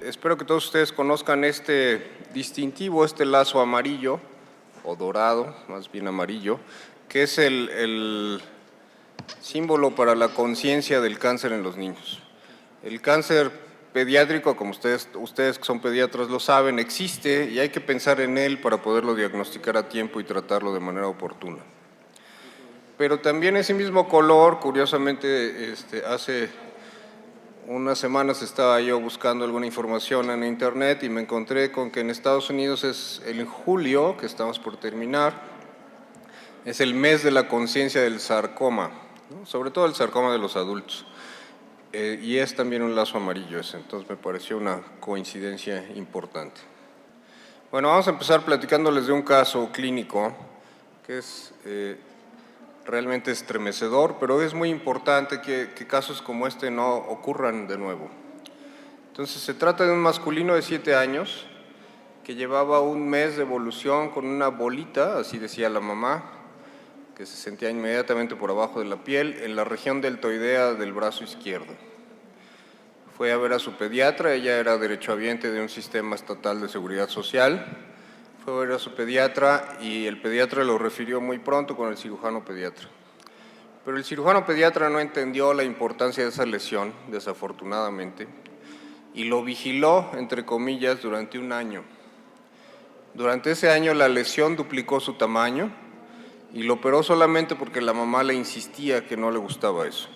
Espero que todos ustedes conozcan este distintivo, este lazo amarillo, o dorado, más bien amarillo, que es el símbolo para la conciencia del cáncer en los niños. El cáncer pediátrico, como ustedes que son pediatras lo saben, existe y hay que pensar en él para poderlo diagnosticar a tiempo y tratarlo de manera oportuna. Pero también ese mismo color, curiosamente, hace unas semanas estaba yo buscando alguna información en internet y me encontré con que en Estados Unidos es en julio, que estamos por terminar, es el mes de la conciencia del sarcoma, ¿no? Sobre todo el sarcoma de los adultos. Y es también un lazo amarillo ese, entonces me pareció una coincidencia importante. Bueno, vamos a empezar platicándoles de un caso clínico que es realmente estremecedor, pero es muy importante que casos como este no ocurran de nuevo. Entonces, se trata de un masculino de 7 años que llevaba un mes de evolución con una bolita, así decía la mamá, que se sentía inmediatamente por abajo de la piel, en la región deltoidea del brazo izquierdo. Fue a ver a su pediatra, ella era derechohabiente de un sistema estatal de seguridad social. Fue a ver a su pediatra y el pediatra lo refirió muy pronto con el cirujano pediatra. Pero el cirujano pediatra no entendió la importancia de esa lesión, desafortunadamente, y lo vigiló, entre comillas, durante un año. Durante ese año la lesión duplicó su tamaño y lo operó solamente porque la mamá le insistía que no le gustaba eso.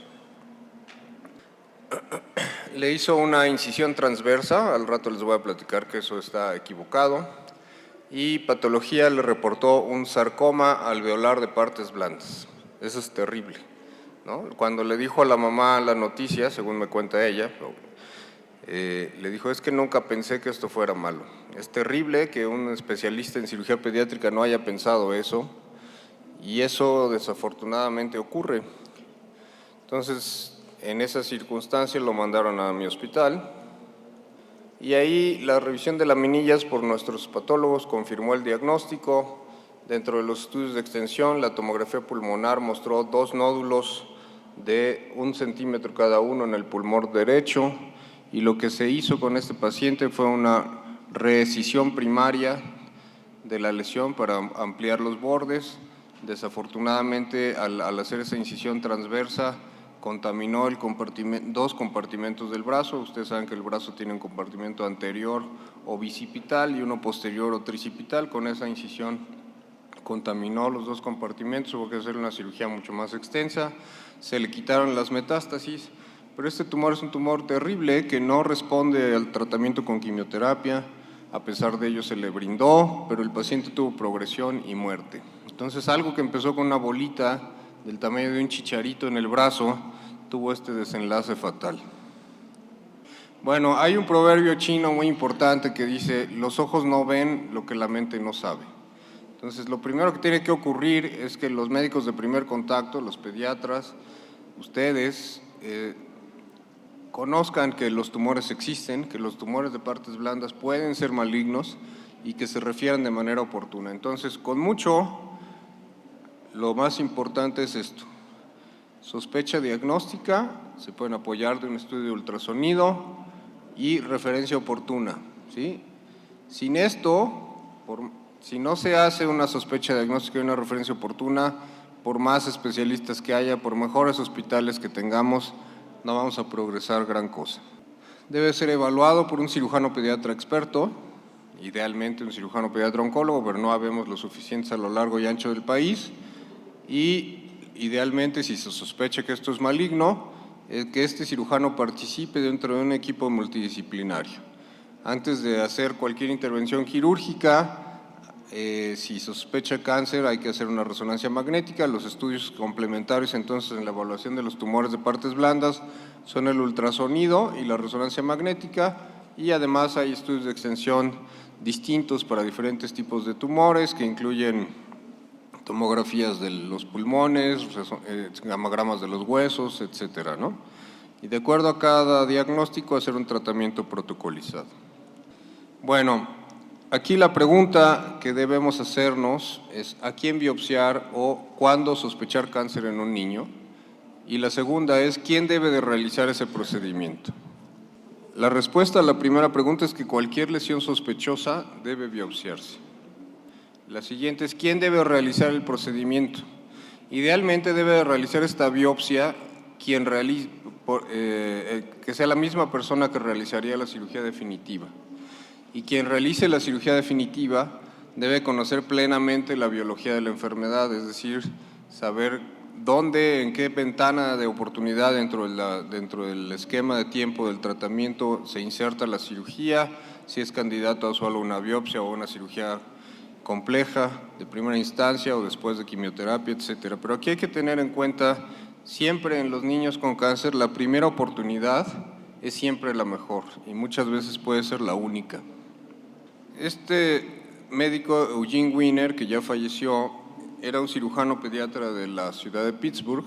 Le hizo una incisión transversa, al rato les voy a platicar que eso está equivocado, y patología le reportó un sarcoma alveolar de partes blandas. Eso es terrible, ¿no? Cuando le dijo a la mamá la noticia, según me cuenta ella, le dijo, es que nunca pensé que esto fuera malo. Es terrible que un especialista en cirugía pediátrica no haya pensado eso, y eso desafortunadamente ocurre. Entonces, en esa circunstancia lo mandaron a mi hospital, y ahí la revisión de laminillas por nuestros patólogos confirmó el diagnóstico. Dentro de los estudios de extensión, la tomografía pulmonar mostró 2 nódulos de 1 centímetro cada uno en el pulmón derecho, y lo que se hizo con este paciente fue una reescisión primaria de la lesión para ampliar los bordes. Desafortunadamente, al hacer esa incisión transversa, contaminó el dos compartimentos del brazo. Ustedes saben que el brazo tiene un compartimento anterior o bicipital y uno posterior o tricipital. Con esa incisión contaminó los 2 compartimentos, hubo que hacer una cirugía mucho más extensa, se le quitaron las metástasis, pero este tumor es un tumor terrible que no responde al tratamiento con quimioterapia. A pesar de ello se le brindó, pero el paciente tuvo progresión y muerte. Entonces, algo que empezó con una bolita del tamaño de un chicharito en el brazo, tuvo este desenlace fatal. Bueno, hay un proverbio chino muy importante que dice, los ojos no ven lo que la mente no sabe. Entonces, lo primero que tiene que ocurrir es que los médicos de primer contacto, los pediatras, ustedes, conozcan que los tumores existen, que los tumores de partes blandas pueden ser malignos y que se refieran de manera oportuna. Entonces, con mucho, lo más importante es esto. Sospecha diagnóstica, se pueden apoyar de un estudio de ultrasonido y referencia oportuna, ¿sí? Sin esto, si no se hace una sospecha diagnóstica y una referencia oportuna, por más especialistas que haya, por mejores hospitales que tengamos, no vamos a progresar gran cosa. Debe ser evaluado por un cirujano pediatra experto, idealmente un cirujano pediatra oncólogo, pero no habemos lo suficientes a lo largo y ancho del país, y idealmente, si se sospecha que esto es maligno, que este cirujano participe dentro de un equipo multidisciplinario. Antes de hacer cualquier intervención quirúrgica, si sospecha cáncer, hay que hacer una resonancia magnética. Los estudios complementarios entonces en la evaluación de los tumores de partes blandas son el ultrasonido y la resonancia magnética, y además hay estudios de extensión distintos para diferentes tipos de tumores que incluyen tomografías de los pulmones, gamagramas de los huesos, etcétera, ¿no? y de acuerdo a cada diagnóstico hacer un tratamiento protocolizado. Bueno, aquí la pregunta que debemos hacernos es ¿a quién biopsiar o cuándo sospechar cáncer en un niño? Y la segunda es ¿quién debe de realizar ese procedimiento? La respuesta a la primera pregunta es que cualquier lesión sospechosa debe biopsiarse. La siguiente es ¿quién debe realizar el procedimiento? Idealmente debe de realizar esta biopsia que sea la misma persona que realizaría la cirugía definitiva. Y quien realice la cirugía definitiva debe conocer plenamente la biología de la enfermedad, es decir, saber dónde, en qué ventana de oportunidad dentro del esquema de tiempo del tratamiento se inserta la cirugía, si es candidato a solo una biopsia o una cirugía compleja de primera instancia o después de quimioterapia, etcétera. Pero aquí hay que tener en cuenta siempre en los niños con cáncer la primera oportunidad es siempre la mejor y muchas veces puede ser la única. Este médico Eugene Wiener, que ya falleció, era un cirujano pediatra de la ciudad de Pittsburgh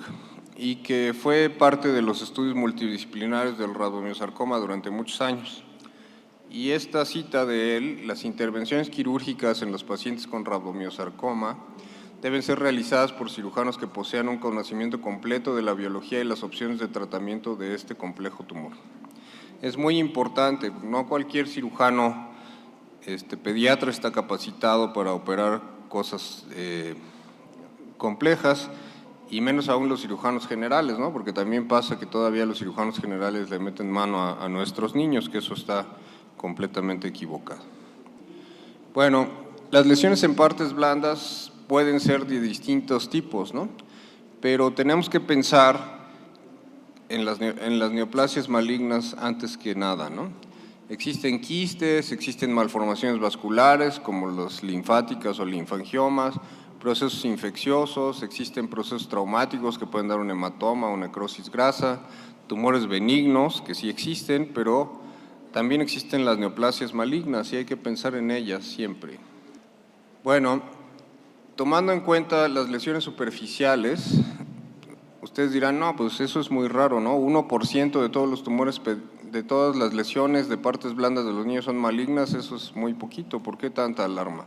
y que fue parte de los estudios multidisciplinarios del rabdomiosarcoma durante muchos años. Y esta cita de él, las intervenciones quirúrgicas en los pacientes con rabdomiosarcoma deben ser realizadas por cirujanos que posean un conocimiento completo de la biología y las opciones de tratamiento de este complejo tumor. Es muy importante, no cualquier cirujano pediatra está capacitado para operar cosas complejas y menos aún los cirujanos generales, ¿no? Porque también pasa que todavía los cirujanos generales le meten mano a nuestros niños, que eso está completamente equivocado. Bueno, las lesiones en partes blandas pueden ser de distintos tipos, ¿no? Pero tenemos que pensar en las neoplasias malignas antes que nada, ¿no? Existen quistes, existen malformaciones vasculares como las linfáticas o linfangiomas, procesos infecciosos, existen procesos traumáticos que pueden dar un hematoma o necrosis grasa, tumores benignos que sí existen, pero también existen las neoplasias malignas y hay que pensar en ellas siempre. Bueno, tomando en cuenta las lesiones superficiales, ustedes dirán, no, pues eso es muy raro, ¿no? 1% de todos los tumores, de todas las lesiones de partes blandas de los niños son malignas, eso es muy poquito, ¿por qué tanta alarma?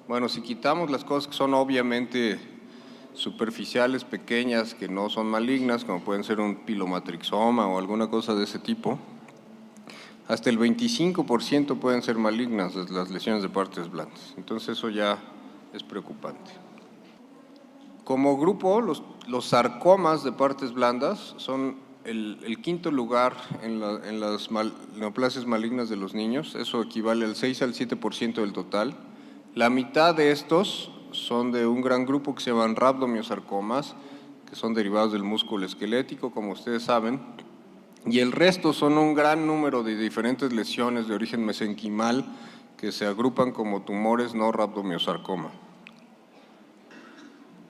Bueno, si quitamos las cosas que son obviamente superficiales, pequeñas, que no son malignas, como pueden ser un pilomatrixoma o alguna cosa de ese tipo, hasta el 25% pueden ser malignas las lesiones de partes blandas. Entonces eso ya es preocupante. Como grupo, los sarcomas de partes blandas son el quinto lugar en las neoplasias malignas de los niños. Eso equivale al 6 al 7% del total. La mitad de estos son de un gran grupo que se llaman rabdomiosarcomas, que son derivados del músculo esquelético, como ustedes saben. Y el resto son un gran número de diferentes lesiones de origen mesenquimal que se agrupan como tumores no rabdomiosarcoma.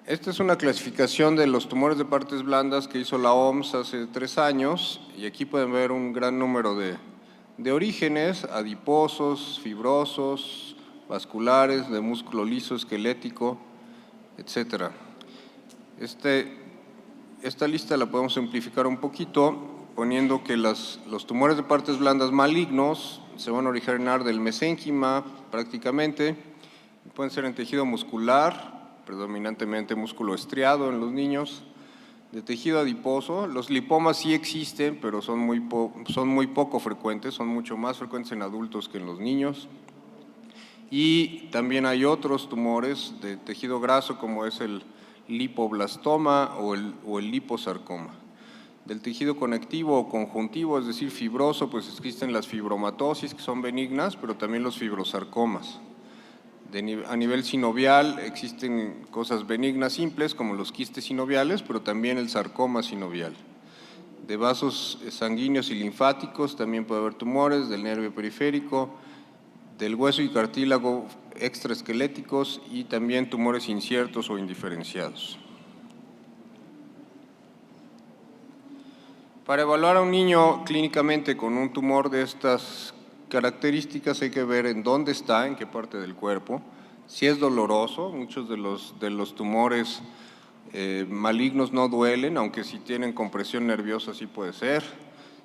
Esta es una clasificación de los tumores de partes blandas que hizo la OMS hace 3 años y aquí pueden ver un gran número de orígenes, adiposos, fibrosos, vasculares, de músculo liso, esquelético, etc. Esta lista la podemos simplificar un poquito poniendo que los tumores de partes blandas malignos se van a originar del mesénquima prácticamente, pueden ser en tejido muscular, predominantemente músculo estriado en los niños, de tejido adiposo. Los lipomas sí existen, pero son muy poco frecuentes, son mucho más frecuentes en adultos que en los niños. Y también hay otros tumores de tejido graso como es el lipoblastoma o el liposarcoma. Del tejido conectivo o conjuntivo, es decir, fibroso, pues existen las fibromatosis que son benignas, pero también los fibrosarcomas. A nivel sinovial existen cosas benignas simples como los quistes sinoviales, pero también el sarcoma sinovial. De vasos sanguíneos y linfáticos también puede haber tumores, del nervio periférico, del hueso y cartílago extraesqueléticos y también tumores inciertos o indiferenciados. Para evaluar a un niño clínicamente con un tumor de estas características hay que ver en dónde está, en qué parte del cuerpo, si es doloroso. Muchos de los tumores malignos no duelen, aunque si tienen compresión nerviosa sí puede ser.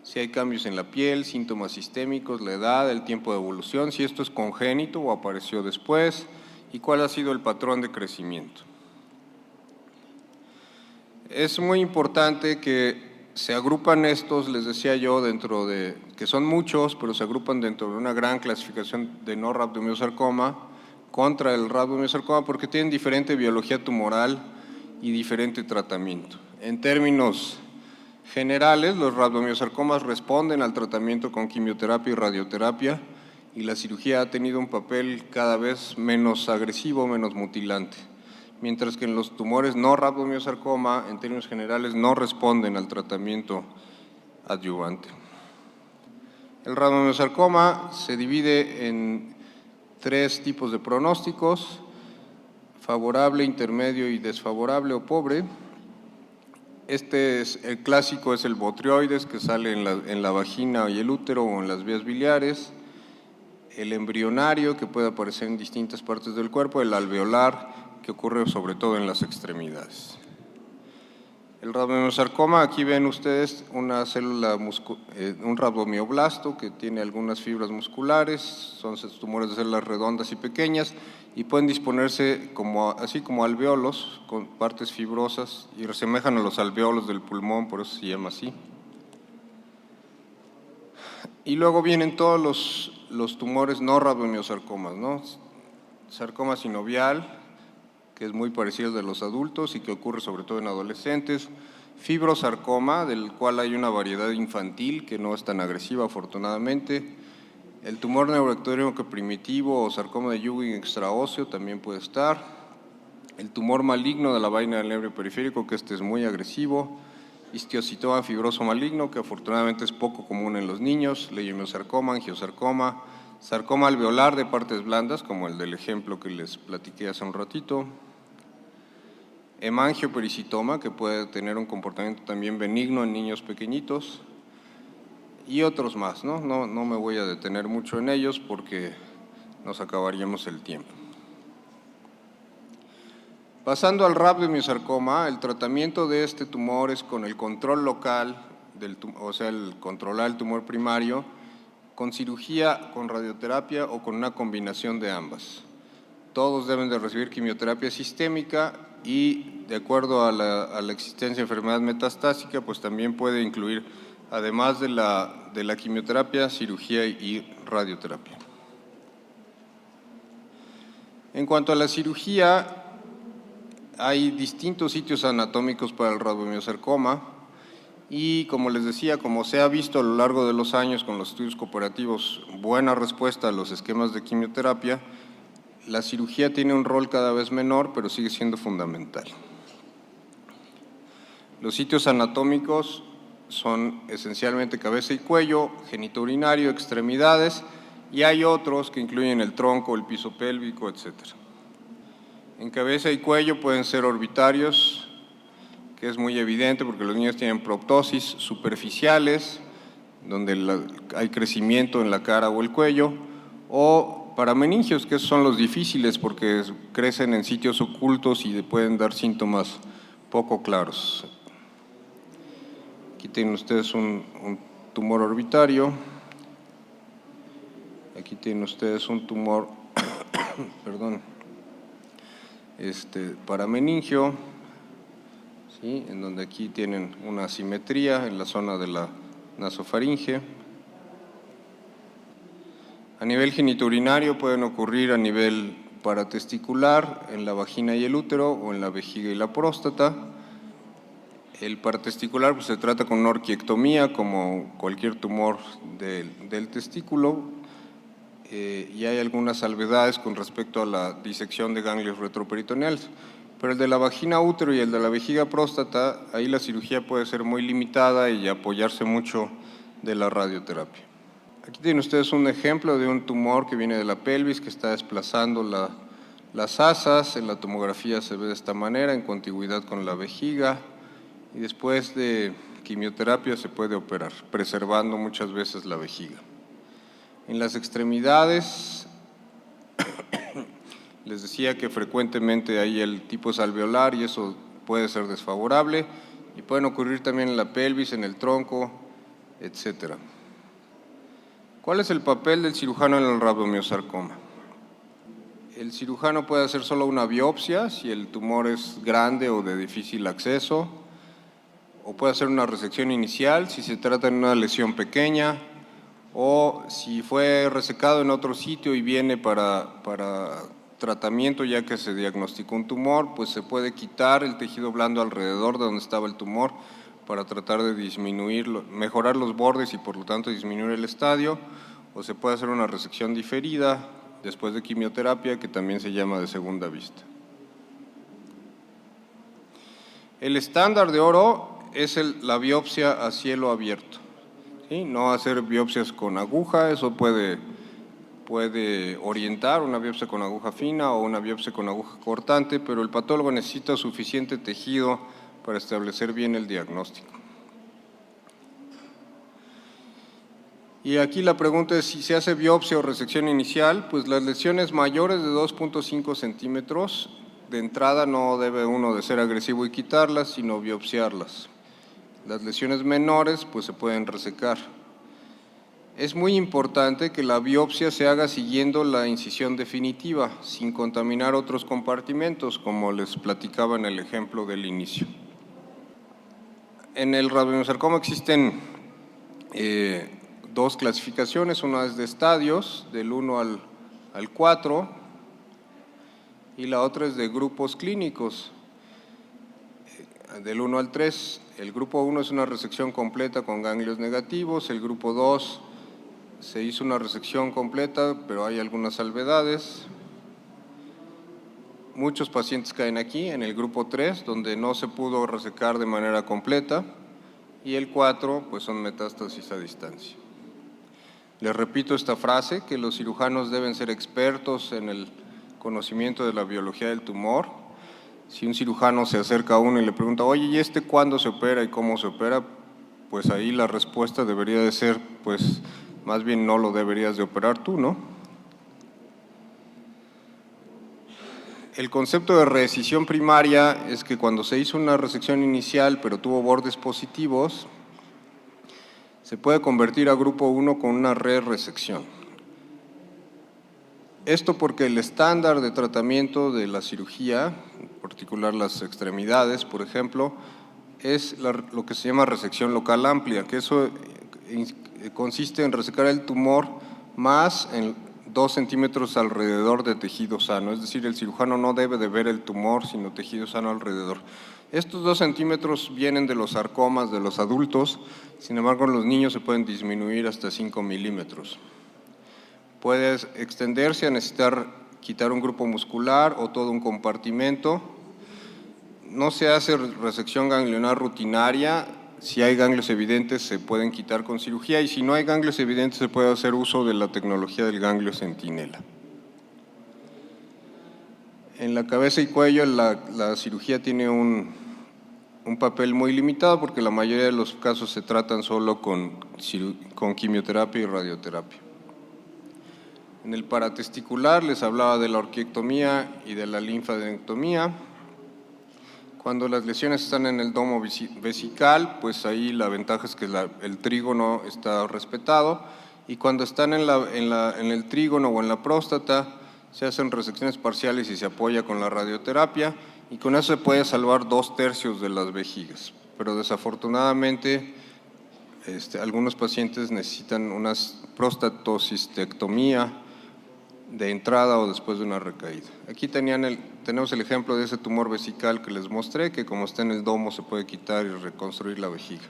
Si hay cambios en la piel, síntomas sistémicos, la edad, el tiempo de evolución, si esto es congénito o apareció después, y cuál ha sido el patrón de crecimiento. Es muy importante que se agrupan estos, les decía yo, dentro de, que son muchos, pero se agrupan dentro de una gran clasificación de no rhabdomiosarcoma contra el rhabdomiosarcoma porque tienen diferente biología tumoral y diferente tratamiento. En términos generales, los rhabdomiosarcomas responden al tratamiento con quimioterapia y radioterapia y la cirugía ha tenido un papel cada vez menos agresivo, menos mutilante, mientras que en los tumores no rhabdomiosarcoma, en términos generales, no responden al tratamiento adyuvante. El rhabdomiosarcoma se divide en 3 tipos de pronósticos: favorable, intermedio y desfavorable o pobre. El clásico es el botrioides, que sale en la vagina y el útero o en las vías biliares. El embrionario, que puede aparecer en distintas partes del cuerpo. El alveolar, que ocurre sobre todo en las extremidades. El rhabdomiosarcoma, aquí ven ustedes una célula, un rhabdomioblasto que tiene algunas fibras musculares, son tumores de células redondas y pequeñas y pueden disponerse así como alveolos con partes fibrosas y asemejan a los alveolos del pulmón, por eso se llama así. Y luego vienen todos los tumores no rhabdomiosarcomas, ¿no? Sarcoma sinovial, que es muy parecido al de los adultos y que ocurre sobre todo en adolescentes. Fibrosarcoma, del cual hay una variedad infantil que no es tan agresiva afortunadamente. El tumor neuroectógeno primitivo o sarcoma de Ewing extraóseo también puede estar. El tumor maligno de la vaina del nervio periférico, que este es muy agresivo. Histiocitoma fibroso maligno, que afortunadamente es poco común en los niños. Leiomyosarcoma, angiosarcoma. Sarcoma alveolar de partes blandas, como el del ejemplo que les platiqué hace un ratito. Hemangiopericitoma, que puede tener un comportamiento también benigno en niños pequeñitos. Y otros más, ¿no? No me voy a detener mucho en ellos porque nos acabaríamos el tiempo. Pasando al rhabdomiosarcoma, el tratamiento de este tumor es con el control local, o sea, el controlar el tumor primario, con cirugía, con radioterapia o con una combinación de ambas. Todos deben de recibir quimioterapia sistémica y, de acuerdo a la existencia de enfermedad metastásica, pues también puede incluir, además de la quimioterapia, cirugía y radioterapia. En cuanto a la cirugía, hay distintos sitios anatómicos para el rhabdomiosarcoma y, como les decía, como se ha visto a lo largo de los años con los estudios cooperativos, buena respuesta a los esquemas de quimioterapia, la cirugía tiene un rol cada vez menor, pero sigue siendo fundamental. Los sitios anatómicos son esencialmente cabeza y cuello, genitourinario, extremidades, y hay otros que incluyen el tronco, el piso pélvico, etc. En cabeza y cuello pueden ser orbitarios, que es muy evidente porque los niños tienen proptosis, superficiales, donde hay crecimiento en la cara o el cuello, o parameningios, que son los difíciles porque crecen en sitios ocultos y pueden dar síntomas poco claros. Aquí tienen ustedes un tumor orbitario. Aquí tienen ustedes un tumor, perdón, parameningio, ¿sí? En donde aquí tienen una asimetría en la zona de la nasofaringe. A nivel genitourinario pueden ocurrir a nivel paratesticular, en la vagina y el útero, o en la vejiga y la próstata. El paratesticular pues, se trata con una orquiectomía, como cualquier tumor del testículo, y hay algunas salvedades con respecto a la disección de ganglios retroperitoneales. Pero el de la vagina, útero y el de la vejiga, próstata, ahí la cirugía puede ser muy limitada y apoyarse mucho de la radioterapia. Aquí tienen ustedes un ejemplo de un tumor que viene de la pelvis, que está desplazando las asas. En la tomografía se ve de esta manera, en contigüidad con la vejiga, y después de quimioterapia se puede operar, preservando muchas veces la vejiga. En las extremidades, les decía que frecuentemente hay el tipo alveolar y eso puede ser desfavorable y pueden ocurrir también en la pelvis, en el tronco, etc. ¿Cuál es el papel del cirujano en el rabdomiosarcoma? El cirujano puede hacer solo una biopsia si el tumor es grande o de difícil acceso, o puede hacer una resección inicial si se trata de una lesión pequeña, o si fue resecado en otro sitio y viene para tratamiento ya que se diagnosticó un tumor, pues se puede quitar el tejido blando alrededor de donde estaba el tumor para tratar de mejorar los bordes y por lo tanto disminuir el estadio, o se puede hacer una resección diferida después de quimioterapia que también se llama de segunda vista. El estándar de oro es la biopsia a cielo abierto, ¿sí? No hacer biopsias con aguja, eso puede orientar una biopsia con aguja fina o una biopsia con aguja cortante, pero el patólogo necesita suficiente tejido para establecer bien el diagnóstico. Y aquí la pregunta es si se hace biopsia o resección inicial, pues las lesiones mayores de 2.5 centímetros, de entrada no debe uno de ser agresivo y quitarlas, sino biopsiarlas. Las lesiones menores pues se pueden resecar. Es muy importante que la biopsia se haga siguiendo la incisión definitiva, sin contaminar otros compartimentos, como les platicaba en el ejemplo del inicio. En el rabdomiosarcoma existen dos clasificaciones, una es de estadios, del 1 al 4, y la otra es de grupos clínicos, del 1 al 3. El grupo 1 es una resección completa con ganglios negativos, el grupo 2 se hizo una resección completa, pero hay algunas salvedades. Muchos pacientes caen aquí, en el grupo 3, donde no se pudo resecar de manera completa, y el 4, pues son metástasis a distancia. Les repito esta frase, que los cirujanos deben ser expertos en el conocimiento de la biología del tumor. Si un cirujano se acerca a uno y le pregunta, oye, ¿y este cuándo se opera y cómo se opera? Pues ahí la respuesta debería de ser, pues más bien no lo deberías de operar tú, ¿no? El concepto de reescisión primaria es que cuando se hizo una resección inicial pero tuvo bordes positivos, se puede convertir a grupo 1 con una re-resección. Esto porque el estándar de tratamiento de la cirugía, en particular las extremidades, por ejemplo, es lo que se llama resección local amplia, que eso consiste en resecar el tumor más en 2 centímetros alrededor de tejido sano, es decir, el cirujano no debe de ver el tumor, sino tejido sano alrededor. Estos 2 centímetros vienen de los sarcomas de los adultos, sin embargo en los niños se pueden disminuir hasta 5 milímetros. Puede extenderse a necesitar quitar un grupo muscular o todo un compartimento. No se hace resección ganglionar rutinaria. Si hay ganglios evidentes se pueden quitar con cirugía y si no hay ganglios evidentes se puede hacer uso de la tecnología del ganglio centinela. En la cabeza y cuello la cirugía tiene un papel muy limitado porque la mayoría de los casos se tratan solo con quimioterapia y radioterapia. En el paratesticular les hablaba de la orquiectomía y de la linfadenectomía. Cuando las lesiones están en el domo vesical, pues ahí la ventaja es que el trígono está respetado, y cuando están en el trígono o en la próstata, se hacen resecciones parciales y se apoya con la radioterapia, y con eso se puede salvar 2/3 de las vejigas. Pero desafortunadamente, algunos pacientes necesitan una prostatocistectomía de entrada o después de una recaída. Aquí tenemos el ejemplo de ese tumor vesical que les mostré, que como está en el domo se puede quitar y reconstruir la vejiga.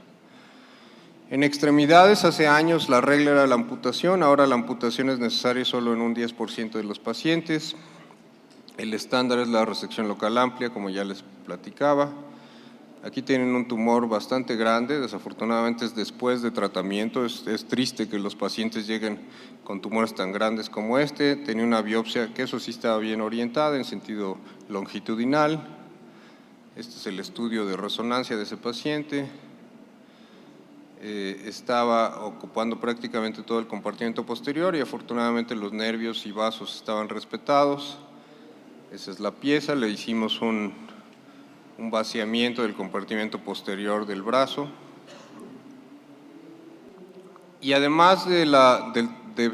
En extremidades, hace años la regla era la amputación, ahora la amputación es necesaria solo en un 10% de los pacientes. El estándar es la resección local amplia, como ya les platicaba. Aquí tienen un tumor bastante grande, desafortunadamente es después de tratamiento, es triste que los pacientes lleguen con tumores tan grandes como este. Tenía una biopsia que eso sí estaba bien orientada en sentido longitudinal. Este es el estudio de resonancia de ese paciente. Estaba ocupando prácticamente todo el compartimento posterior y afortunadamente los nervios y vasos estaban respetados. Esa es la pieza, le hicimos un un vaciamiento del compartimento posterior del brazo. Y además de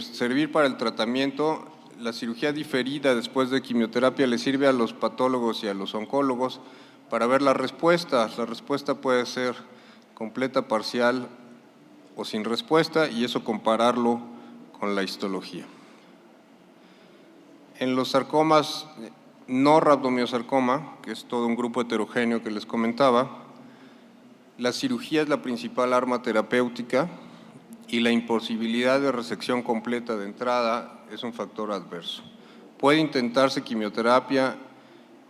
servir para el tratamiento, la cirugía diferida después de quimioterapia le sirve a los patólogos y a los oncólogos para ver la respuesta. La respuesta puede ser completa, parcial o sin respuesta, y eso compararlo con la histología. En los sarcomas no rabdomiosarcoma, que es todo un grupo heterogéneo que les comentaba, la cirugía es la principal arma terapéutica y la imposibilidad de resección completa de entrada es un factor adverso. Puede intentarse quimioterapia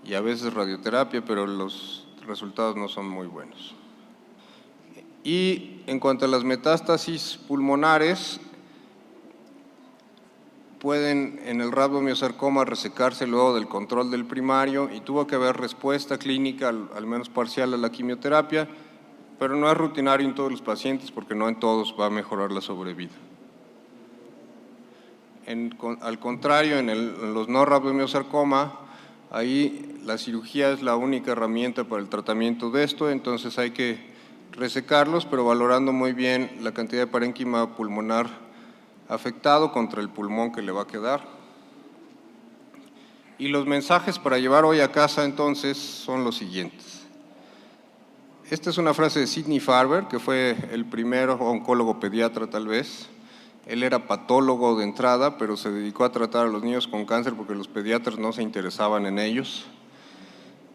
y a veces radioterapia, pero los resultados no son muy buenos. Y en cuanto a las metástasis pulmonares, pueden en el rabdomiosarcoma resecarse luego del control del primario y tuvo que haber respuesta clínica, al menos parcial, a la quimioterapia, pero no es rutinario en todos los pacientes porque no en todos va a mejorar la sobrevida. Al contrario, en los no rabdomiosarcoma, ahí la cirugía es la única herramienta para el tratamiento de esto, entonces hay que resecarlos, pero valorando muy bien la cantidad de parénquima pulmonar afectado contra el pulmón que le va a quedar. Y los mensajes para llevar hoy a casa entonces son los siguientes. Esta es una frase de Sidney Farber, que fue el primer oncólogo pediatra tal vez. Él era patólogo de entrada, pero se dedicó a tratar a los niños con cáncer porque los pediatras no se interesaban en ellos.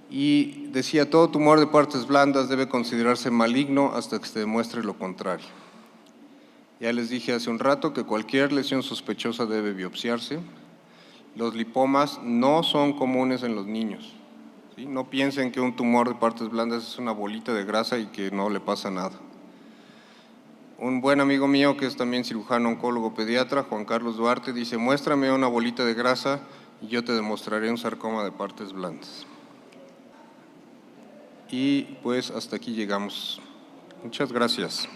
Y decía, todo tumor de partes blandas debe considerarse maligno hasta que se demuestre lo contrario. Ya les dije hace un rato que cualquier lesión sospechosa debe biopsiarse. Los lipomas no son comunes en los niños, ¿sí? No piensen que un tumor de partes blandas es una bolita de grasa y que no le pasa nada. Un buen amigo mío que es también cirujano oncólogo pediatra, Juan Carlos Duarte, dice, muéstrame una bolita de grasa y yo te demostraré un sarcoma de partes blandas. Y pues hasta aquí llegamos. Muchas gracias.